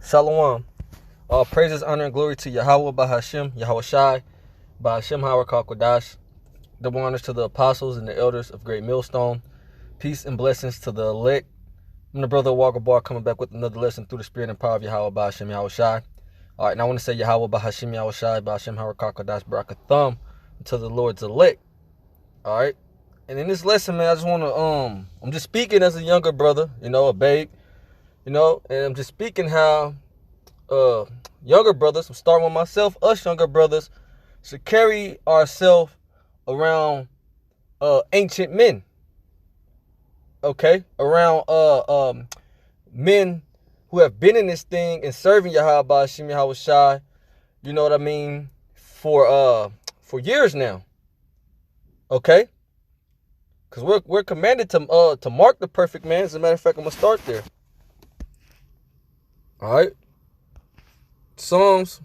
Shalom. All praises, honor, and glory to Yahweh, Bahashem, Yahweh Shai, Bahashem, Harakak, double honors to the apostles and the elders of Great Millstone. Peace and blessings to the elect. I'm the brother Walker Bar, coming back with another lesson through the spirit and power of Yahweh, Bahashem, Yahweh Shai. All right, now I want to say Yahweh, Bahashem, Yahweh Shai, Bahashem, Harakak, Barakathum, to the Lord's elect. All right. And in this lesson, man, I just want to, I'm just speaking as a younger brother, a babe, and I'm just speaking how, younger brothers, I'm starting with myself, us younger brothers, should carry ourselves around ancient men. Okay? Around men who have been in this thing and serving Yahweh Shem Yahweh Shai, you know what I mean, for years now. Okay? Because we're commanded to mark the perfect man. As a matter of fact, I'm gonna start there. Alright. Psalms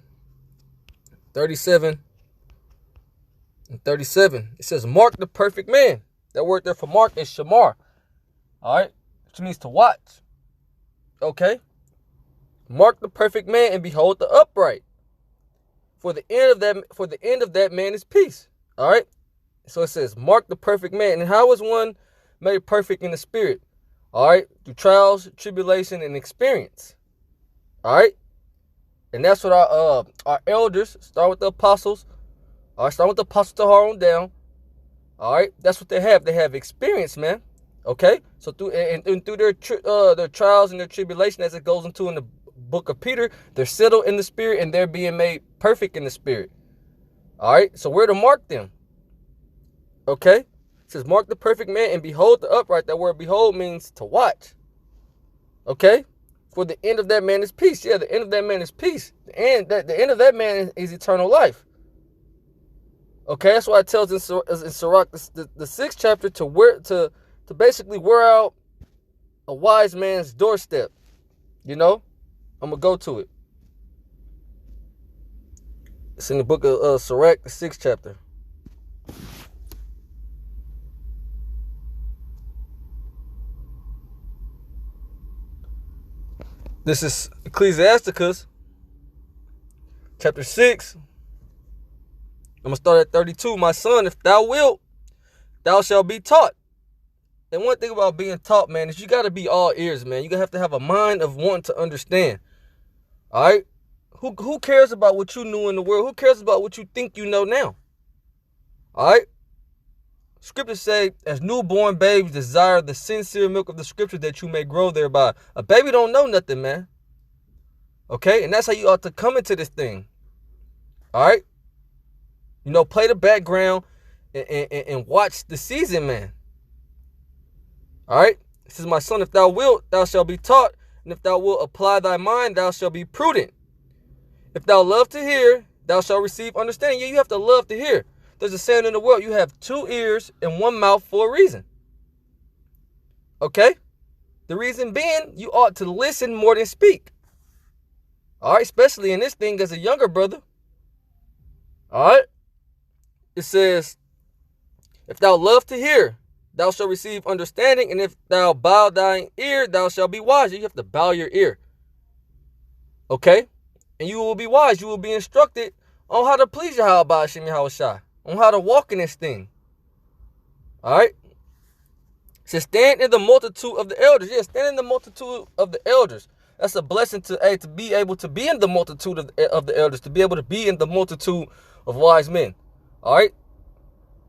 37 and 37. It says, mark the perfect man. That word there for mark is shamar. Alright? Which means to watch. Okay? Mark the perfect man and behold the upright. For the end of that man is peace. Alright? So it says, mark the perfect man. And how is one made perfect in the spirit? Alright? Through trials, tribulation, and experience. Alright? And that's what our elders, start with the apostles. All right, start with the apostles to her on down. All right, that's what they have. They have experience, man. Okay, so through their trials and their tribulation, as it goes into in the book of Peter, they're settled in the spirit and they're being made perfect in the spirit. All right, so we're to mark them. Okay, it says mark the perfect man and behold the upright. That word behold means to watch. Okay. For the end of that man is peace. Yeah, the end of that man is peace. The end of that man is eternal life. Okay, that's why it tells in Sirach, the 6th chapter, to basically wear out a wise man's doorstep. I'm gonna go to it. It's in the book of Sirach, the 6th chapter. This is Ecclesiasticus, chapter 6. I'm going to start at 32. My son, if thou wilt, thou shalt be taught. And one thing about being taught, man, is you got to be all ears, man. You have to have a mind of wanting to understand. All right? Who cares about what you knew in the world? Who cares about what you think you know now? All right? Scriptures say, as newborn babes desire the sincere milk of the scripture that you may grow thereby. A baby don't know nothing, man. Okay? And that's how you ought to come into this thing. All right? Play the background and watch the season, man. All right? It says, my son, if thou wilt, thou shalt be taught. And if thou wilt apply thy mind, thou shalt be prudent. If thou love to hear, thou shalt receive understanding. Yeah, you have to love to hear. There's a saying in the world, you have 2 ears and 1 mouth for a reason. Okay? The reason being, you ought to listen more than speak. All right? Especially in this thing as a younger brother. All right? It says, if thou love to hear, thou shalt receive understanding. And if thou bow thine ear, thou shalt be wise. You have to bow your ear. Okay? And you will be wise. You will be instructed on how to please Yahweh Hashem Yahweh Shai. On how to walk in this thing. All right? It says, stand in the multitude of the elders. Yeah, stand in the multitude of the elders. That's a blessing to be able to be in the multitude of the elders, to be able to be in the multitude of wise men. All right?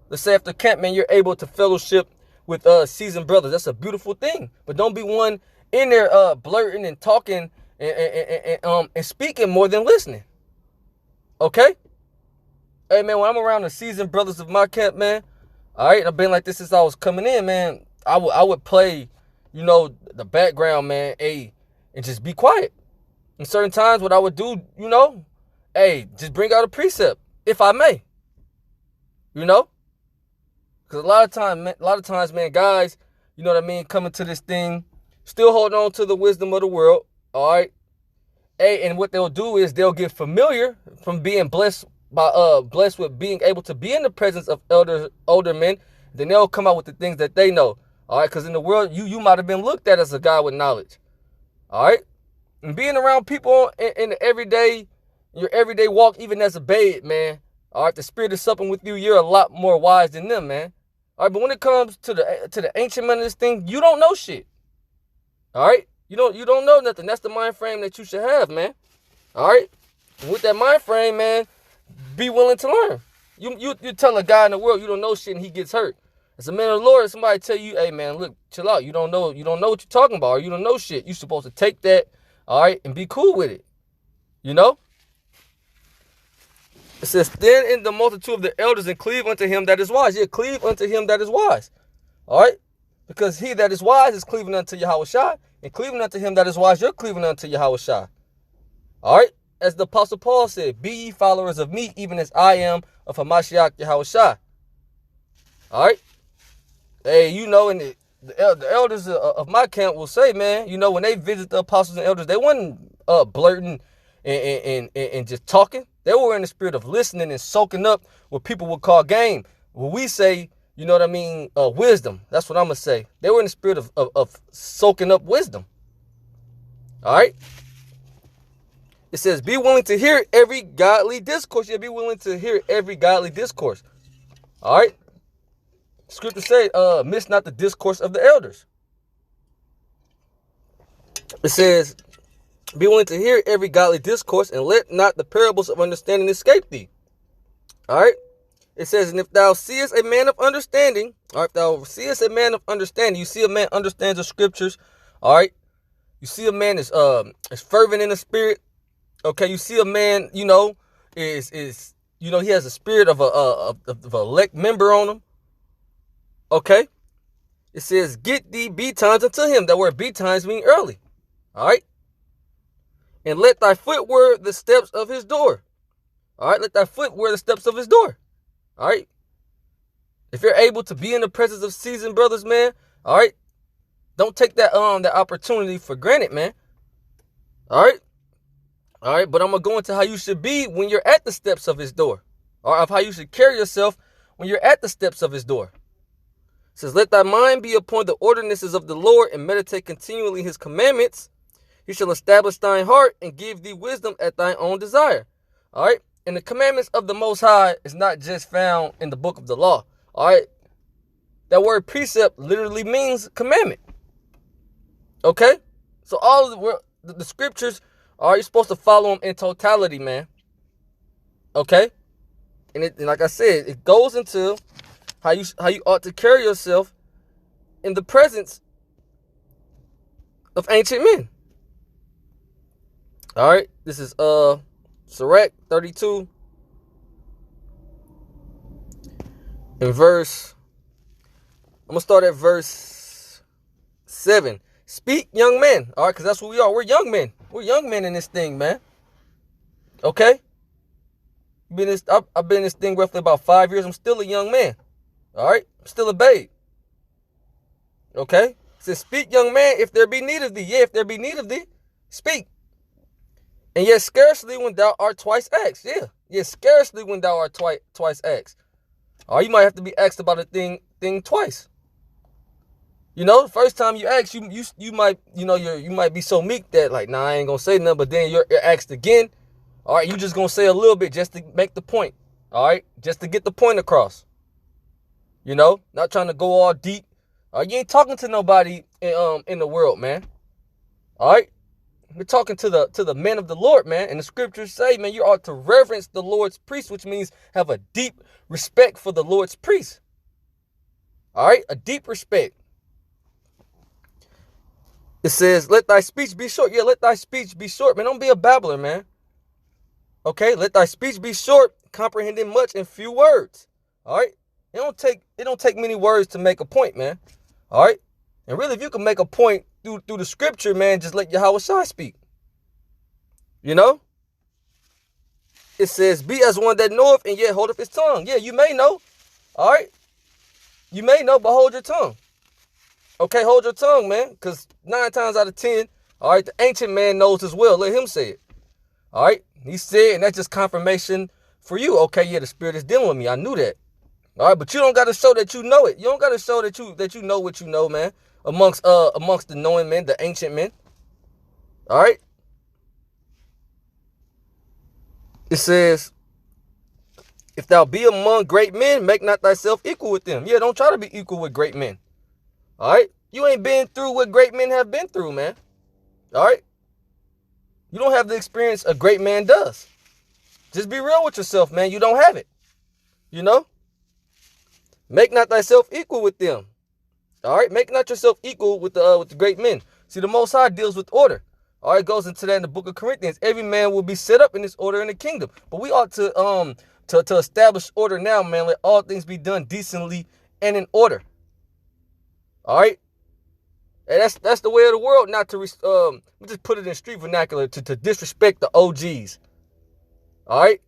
Let's say after camp, man, you're able to fellowship with seasoned brothers. That's a beautiful thing. But don't be one in there blurting and talking and speaking more than listening. Okay? Hey, man, when I'm around the seasoned brothers of my camp, man, all right, I've been like this since I was coming in, man. I would play, the background, man, and just be quiet. In certain times, what I would do, just bring out a precept, if I may. Because a lot of times, man, guys, coming to this thing, still holding on to the wisdom of the world, all right? Hey, and what they'll do is they'll get familiar from being blessed with being able to be in the presence of older men. Then they'll come out with the things that they know. All right, because in the world, you might have been looked at as a guy with knowledge. All right, And being around people in the everyday, your everyday walk, even as a babe, man. All right, the spirit is supping with you. You're a lot more wise than them, man. All right, but when it comes to the ancient man of this thing, you don't know shit. All right, you don't know nothing. That's the mind frame that you should have, man. All right, and with that mind frame, man, be willing to learn. You tell a guy in the world you don't know shit and he gets hurt. As a man of the Lord, somebody tell you, hey man, look, chill out. You don't know what you're talking about, or you don't know shit. You're supposed to take that, all right, and be cool with it. You know? It says, stand in the multitude of the elders and cleave unto him that is wise. Yeah, cleave unto him that is wise. All right? Because he that is wise is cleaving unto Yahushua, and cleaving unto him that is wise, you're cleaving unto Yahushua. All right? As the Apostle Paul said, be ye followers of me, even as I am of Hamashiach Yahushua. All right? Hey, you know, and the elders of my camp will say, man, you know, when they visit the apostles and elders, they wasn't blurting and just talking. They were in the spirit of listening and soaking up what people would call game. What we say, you know what I mean, wisdom. That's what I'm going to say. They were in the spirit of soaking up wisdom. All right? It says, be willing to hear every godly discourse. Yeah, be willing to hear every godly discourse. All right? Scripture say, miss not the discourse of the elders. It says, be willing to hear every godly discourse, and let not the parables of understanding escape thee. All right? It says, and if thou seest a man of understanding, all right, if thou seest a man of understanding, you see a man understands the scriptures, all right? You see a man is fervent in the spirit, okay? You see a man, you know, is he has a spirit of a elect member on him, okay? It says, get thee betimes unto him. That word betimes mean early, all right? And let thy foot wear the steps of his door. All right, let thy foot wear the steps of his door. All right. If you're able to be in the presence of seasoned brothers, man, all right, don't take that opportunity for granted, man. All right. All right, but I'm going to go into how you should be when you're at the steps of his door. Or of how you should carry yourself when you're at the steps of his door. It says, let thy mind be upon the ordinances of the Lord, and meditate continually his commandments. He shall establish thine heart and give thee wisdom at thine own desire. All right. And the commandments of the Most High is not just found in the book of the law. All right. That word precept literally means commandment. Okay. So all of the scriptures, are you supposed to follow them in totality, man? Okay. And like I said, it goes into how you ought to carry yourself in the presence of ancient men. All right, this is Sirach 32 in verse. I'm gonna start at verse 7. Speak, young men. All right, because that's what we are. We're young men. We're young men in this thing, man. Okay. I've been in this thing roughly about 5 years. I'm still a young man. All right, I'm still a babe. Okay. It says, speak, young man, if there be need of thee. Yeah, if there be need of thee, speak. And yet scarcely when thou art twice asked. Yeah. Yet scarcely when thou art twice asked. Or you might have to be asked about a thing twice. You know, the first time you ask, you might, you might be so meek that like, nah, I ain't gonna say nothing, but then you're asked again. All right, you just gonna say a little bit just to make the point. All right, just to get the point across. You know, not trying to go all deep. You ain't talking to nobody in the world, man. All right. We're talking to the men of the Lord, man. And the scriptures say, man, you ought to reverence the Lord's priest, which means have a deep respect for the Lord's priest. All right, a deep respect. It says, let thy speech be short. Yeah, let thy speech be short, man. Don't be a babbler, man. Okay, let thy speech be short, comprehending much in few words. All right, it don't take many words to make a point, man. All right, and really, if you can make a point through the scripture, man, just let Yahushua speak. You know? It says, be as one that knoweth and yet holdeth his tongue. Yeah, you may know. All right? You may know, but hold your tongue. Okay, hold your tongue, man. Because 9 times out of 10, all right, the ancient man knows as well. Let him say it. All right? He said, and that's just confirmation for you. Okay, yeah, the Spirit is dealing with me. I knew that. All right, but you don't got to show that you know it. You don't got to show that you know what you know, man. Amongst the knowing men, the ancient men. All right? It says, if thou be among great men, make not thyself equal with them. Yeah, don't try to be equal with great men. All right? You ain't been through what great men have been through, man. All right? You don't have the experience a great man does. Just be real with yourself, man. You don't have it. You know? Make not thyself equal with them. All right? Make not yourself equal with the great men. See, the Most High deals with order. All right, it goes into that in the book of Corinthians. Every man will be set up in this order in the kingdom. But we ought to establish order now, man. Let all things be done decently and in order. All right? And that's the way of the world, not to, we just put it in street vernacular, to disrespect the OGs. All right?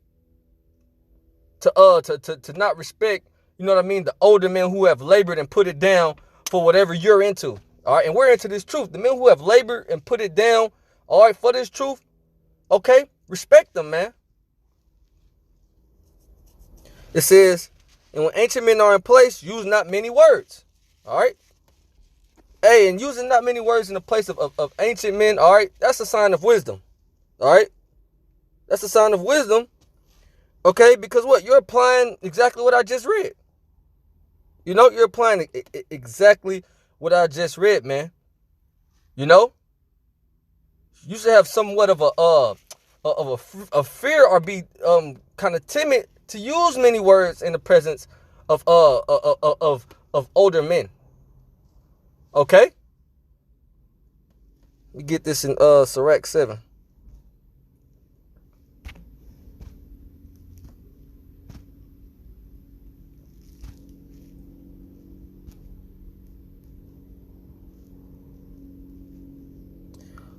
To not respect, you know what I mean, the older men who have labored and put it down for whatever you're into. All right? And we're into this truth. The men who have labored and put it down, all right, for this truth, okay, respect them, man. It says, and when ancient men are in place, use not many words. All right? Hey, and using not many words in the place of ancient men, all right, that's a sign of wisdom. All right? That's a sign of wisdom. Okay? Because what? You're applying exactly what I just read. You know, you're applying exactly what I just read, man. You know? You should have somewhat of a fear or be kind of timid to use many words in the presence of older men. Okay? We get this in Sirach 7.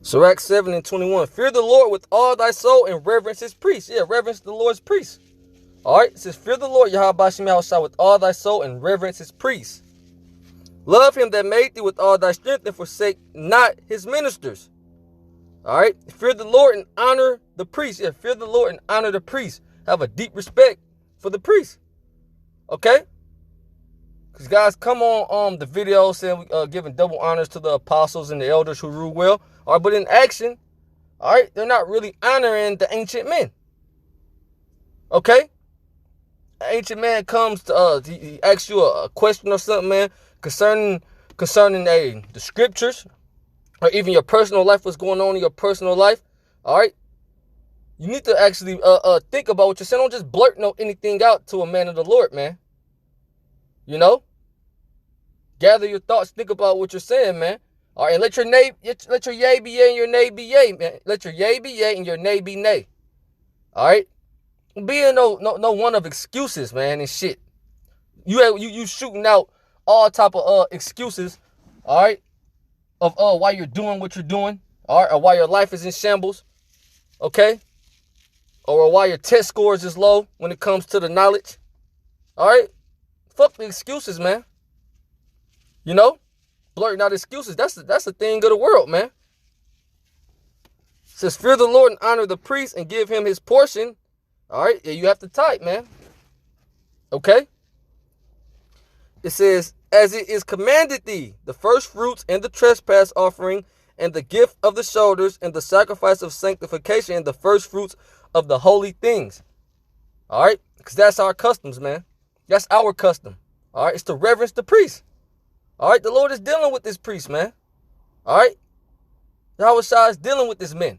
Sirach 7 and 21. Fear the Lord with all thy soul and reverence his priests. Yeah, reverence the Lord's priests. All right, it says, fear the Lord, Yahweh Bashim Yahushua, with all thy soul and reverence his priests. Love him that made thee with all thy strength and forsake not his ministers. All right, fear the Lord and honor the priest. Yeah, fear the Lord and honor the priest. Have a deep respect for the priest. Okay? Because guys, come on the video saying giving double honors to the apostles and the elders who rule well. All right, but in action, all right, they're not really honoring the ancient men. Okay? An ancient man comes to he asks you a question or something, man, concerning the scriptures, or even your personal life, what's going on in your personal life. All right? You need to actually think about what you're saying. Don't just blurt anything out to a man of the Lord, man. You know? Gather your thoughts, think about what you're saying, man. All right, and let your yea be yea and your nay be yea, man. Let your yea be yea and your nay be nay. All right? Being no one of excuses, man, and shit. You shooting out all type of excuses, all right, of why you're doing what you're doing, all right, or why your life is in shambles, okay, or why your test scores is low when it comes to the knowledge. All right, fuck the excuses, man. You know, blurting out excuses. That's the thing of the world, man. It says, fear the Lord and honor the priest and give him his portion. All right, yeah, you have to type, man. Okay. It says, as it is commanded thee, the first fruits and the trespass offering and the gift of the shoulders and the sacrifice of sanctification and the first fruits of the holy things. All right, because that's our customs, man. That's our custom. All right, it's to reverence the priest. All right, the Lord is dealing with this priest, man. All right, Yahweh Shai is dealing with this man.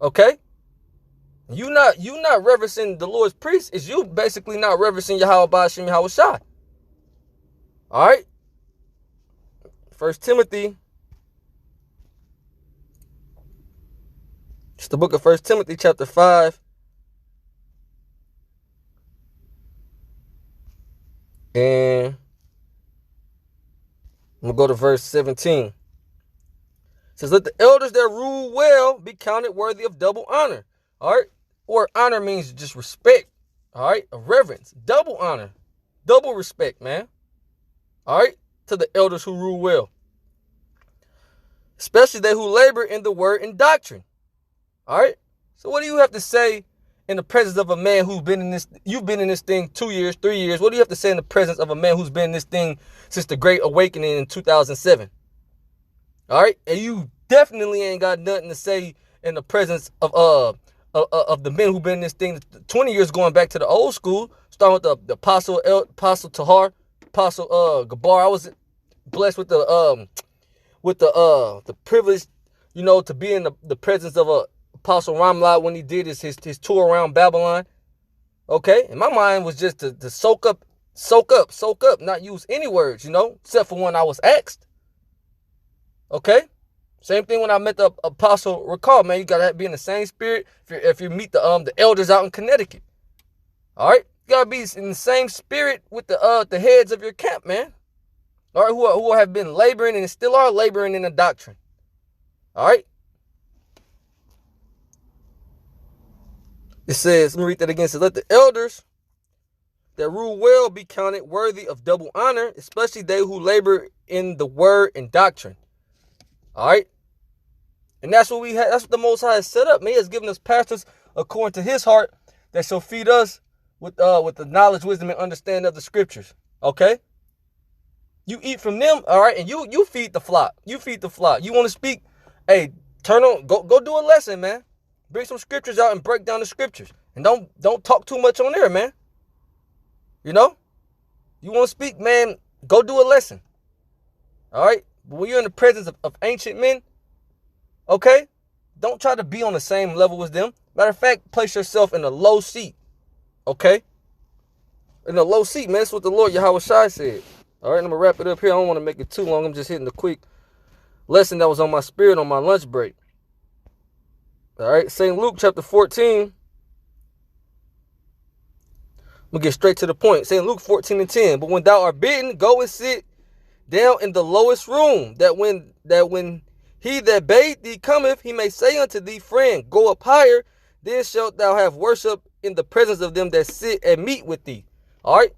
Okay. You not reverencing the Lord's priest, is you basically not reverencing Yahweh Bashim Yahweh Shai. All right. 1 Timothy. It's the book of 1 Timothy chapter 5. And I'm going to go to verse 17. It says, let the elders that rule well be counted worthy of double honor. All right. Or honor means just respect. All right. A reverence. Double honor. Double respect, man. All right. To the elders who rule well. Especially they who labor in the word and doctrine. All right. So what do you have to say in the presence of a man who's been in this? You've been in this thing 2 years, 3 years. What do you have to say in the presence of a man who's been in this thing since the Great Awakening in 2007? All right. And you definitely ain't got nothing to say in the presence of of the men who've been in this thing 20 years going back to the old school, starting with the Apostle Tahar, Apostle Gabar. I was blessed with the privilege, to be in the presence of Apostle Ramlad when he did his tour around Babylon. Okay, and my mind was just to soak up, not use any words, except for when I was asked. Okay, same thing when I met the Apostle Recall, man. You gotta be in the same spirit if you meet the elders out in Connecticut. All right, you gotta be in the same spirit with the heads of your camp, man. All right, who have been laboring and still are laboring in the doctrine. All right. It says, let me read that again. It says, let the elders that rule well be counted worthy of double honor, especially they who labor in the word and doctrine. All right. And that's what we have. That's what the Most High has set up. Man, He has given us pastors according to His heart that shall feed us with the knowledge, wisdom, and understanding of the scriptures. Okay. You eat from them, all right, and you feed the flock. You feed the flock. You want to speak? Hey, go do a lesson, man. Bring some scriptures out and break down the scriptures. And don't talk too much on there, man. You want to speak, man, go do a lesson. All right? But when you're in the presence of ancient men, okay, don't try to be on the same level as them. Matter of fact, place yourself in a low seat. Okay? In a low seat, man. That's what the Lord Yahweh Shai said. All right, I'm going to wrap it up here. I don't want to make it too long. I'm just hitting the quick lesson that was on my spirit on my lunch break. All right, St. Luke chapter 14. I'm going to get straight to the point. St. Luke 14:10. But when thou art bidden, go and sit down in the lowest room, that when he that bade thee cometh, he may say unto thee, friend, go up higher, then shalt thou have worship in the presence of them that sit and meet with thee. All right?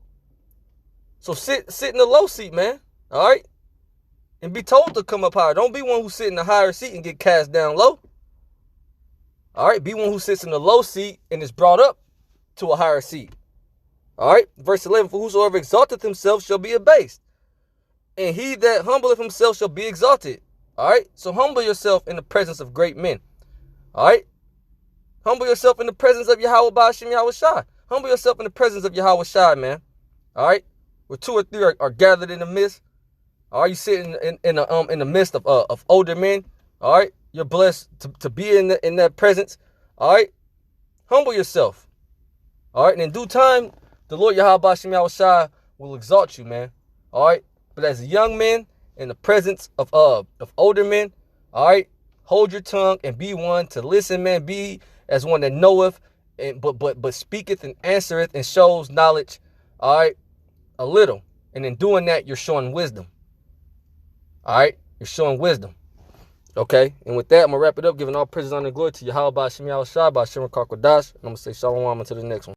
So sit in the low seat, man. All right? And be told to come up higher. Don't be one who sit in the higher seat and get cast down low. All right? Be one who sits in the low seat and is brought up to a higher seat. All right? Verse 11, for whosoever exalteth himself shall be abased, and he that humbleth himself shall be exalted. All right? So humble yourself in the presence of great men. All right? Humble yourself in the presence of Yahweh Ba'ashem Yahweh Shai. Humble yourself in the presence of Yahweh Shai, man. All right? Where two or three are gathered in the midst. All right? You sit in the midst of older men. All right? You're blessed to be in that presence. All right? Humble yourself. All right? And in due time, the Lord Yahweh Ba'ashem Yahweh Shai will exalt you, man. All right? But as a young man in the presence of older men, all right, hold your tongue and be one to listen, man. Be as one that knoweth, but speaketh and answereth and shows knowledge, all right, a little. And in doing that, you're showing wisdom. All right? You're showing wisdom. Okay? And with that, I'm going to wrap it up, giving all praises, honor, and glory to Yahweh Ba'ashem Yahweh Shai, Ba'ashem Rakakwadash. And I'm going to say shalom until the next one.